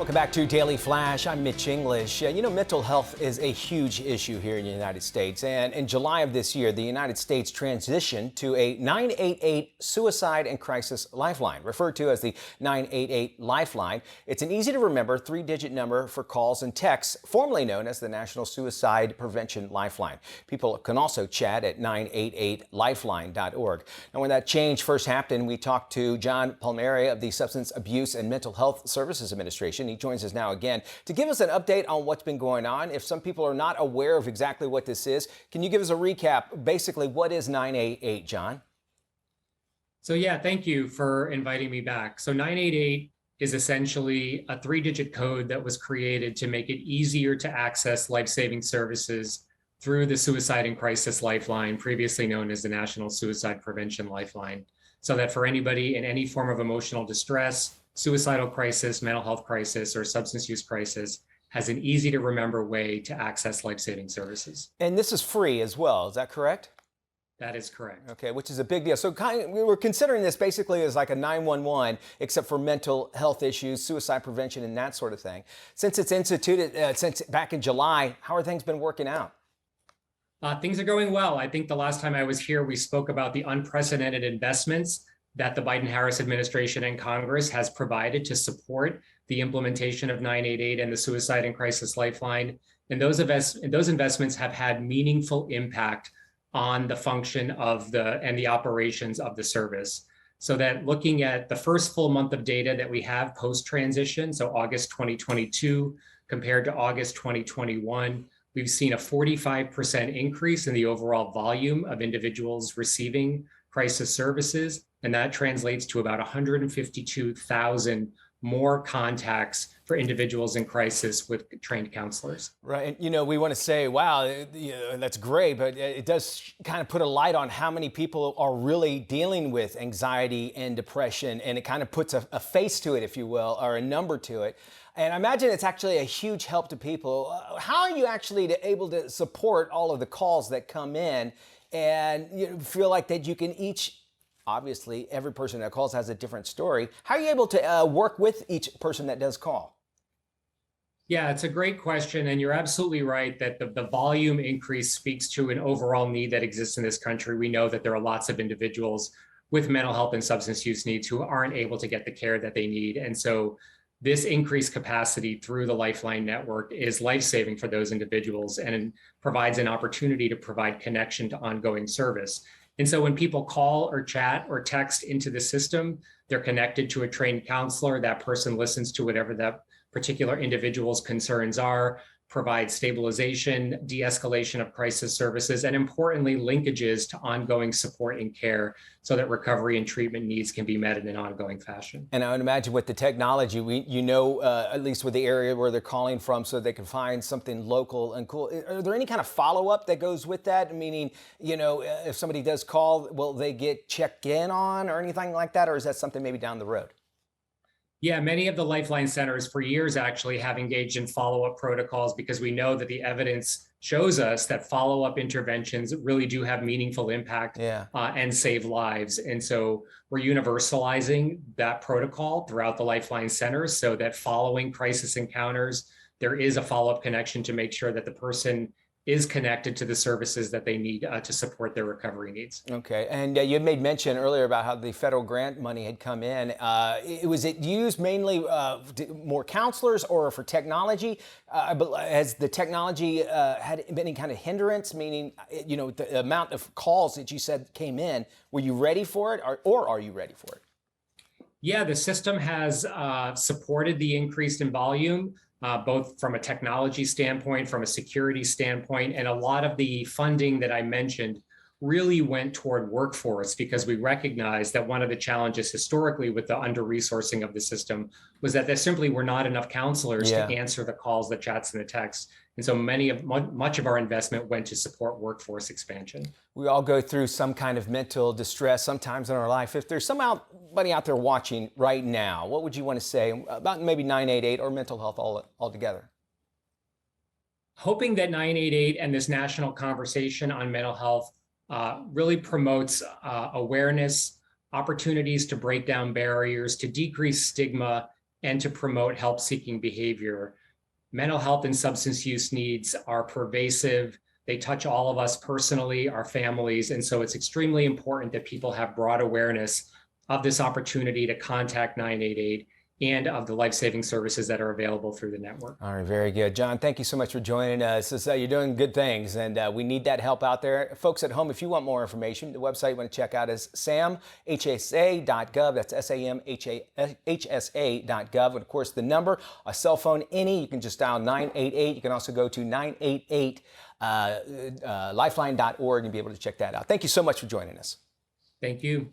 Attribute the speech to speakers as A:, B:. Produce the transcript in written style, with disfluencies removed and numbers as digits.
A: Welcome back to Daily Flash. I'm Mitch English. Mental health is a huge issue here in the United States. And in July of this year, the United States transitioned to a 988 suicide and crisis lifeline, referred to as the 988 Lifeline. It's an easy to remember three-digit number for calls and texts, formerly known as the National Suicide Prevention Lifeline. People can also chat at 988lifeline.org. Now, when that change first happened, we talked to John Palmier of the Substance Abuse and Mental Health Services Administration. He joins us now again to give us an update on what's been going on. If some people are not aware of exactly what this is, can you give us a recap? Basically, what is 988, John?
B: So yeah, thank you for inviting me back. So 988 is essentially a three-digit code that was created to make it easier to access life-saving services through the Suicide and Crisis Lifeline, previously known as the National Suicide Prevention Lifeline, so that for anybody in any form of emotional distress, suicidal crisis, mental health crisis, or substance use crisis has an easy to remember way to access life-saving services.
A: And this is free as well, is that correct?
B: That is correct.
A: Okay, which is a big deal. So we were considering this basically as like a 911, except for mental health issues, suicide prevention, and that sort of thing. Since it's instituted, since back in July, how are things been working out?
B: Things are going well. I think the last time I was here, we spoke about the unprecedented investments that the Biden-Harris administration and Congress has provided to support the implementation of 988 and the Suicide and Crisis Lifeline. And those investments have had meaningful impact on the function of the operations of the service. So that looking at the first full month of data that we have post-transition, so August 2022 compared to August 2021, we've seen a 45% increase in the overall volume of individuals receiving crisis services. And that translates to about 152,000 more contacts for individuals in crisis with trained counselors.
A: Right. And, we want to say, wow, that's great, but it does kind of put a light on how many people are really dealing with anxiety and depression. And it kind of puts a face to it, if you will, or a number to it. And I imagine it's actually a huge help to people. How are you actually able to support all of the calls that come in and feel like that you can obviously, every person that calls has a different story. How are you able to work with each person that does call?
B: Yeah, it's a great question. And you're absolutely right that the volume increase speaks to an overall need that exists in this country. We know that there are lots of individuals with mental health and substance use needs who aren't able to get the care that they need. And so this increased capacity through the Lifeline network is life-saving for those individuals and provides an opportunity to provide connection to ongoing service. And so when people call or chat or text into the system, they're connected to a trained counselor. That person listens to whatever that particular individual's concerns are, provides stabilization, de-escalation of crisis services, and importantly, linkages to ongoing support and care so that recovery and treatment needs can be met in an ongoing fashion.
A: And I would imagine with the technology, at least with the area where they're calling from, so they can find something local and cool. Are there any kind of follow-up that goes with that? Meaning, if somebody does call, will they get checked in on or anything like that? Or is that something maybe down the road?
B: Yeah, many of the Lifeline centers for years actually have engaged in follow-up protocols because we know that the evidence shows us that follow-up interventions really do have meaningful impact and save lives. And so we're universalizing that protocol throughout the Lifeline centers so that following crisis encounters, there is a follow-up connection to make sure that the person is connected to the services that they need to support their recovery needs.
A: Okay, and you had made mention earlier about how the federal grant money had come in. Was it used mainly more counselors or for technology? Has the technology had any kind of hindrance, meaning, the amount of calls that you said came in, were you ready for it or are you ready for it?
B: Yeah, the system has supported the increase in volume. Both from a technology standpoint, from a security standpoint, and a lot of the funding that I mentioned really went toward workforce because we recognize that one of the challenges historically with the under-resourcing of the system was that there simply were not enough counselors to answer the calls, the chats, and the texts. And so much of our investment went to support workforce expansion.
A: We all go through some kind of mental distress sometimes in our life. If there's somebody out there watching right now, what would you want to say about maybe 988 or mental health altogether?
B: Hoping that 988 and this national conversation on mental health really promotes awareness, opportunities to break down barriers, to decrease stigma, and to promote help-seeking behavior. Mental health and substance use needs are pervasive. They touch all of us personally, our families, and so it's extremely important that people have broad awareness of this opportunity to contact 988 and of the life-saving services that are available through the network.
A: All right, very good. John, thank you so much for joining us. You're doing good things, and we need that help out there. Folks at home, if you want more information, the website you want to check out is samhsa.gov. That's samhsa.gov. And of course, the number, a cell phone, you can just dial 988. You can also go to 988lifeline.org and be able to check that out. Thank you so much for joining us.
B: Thank you.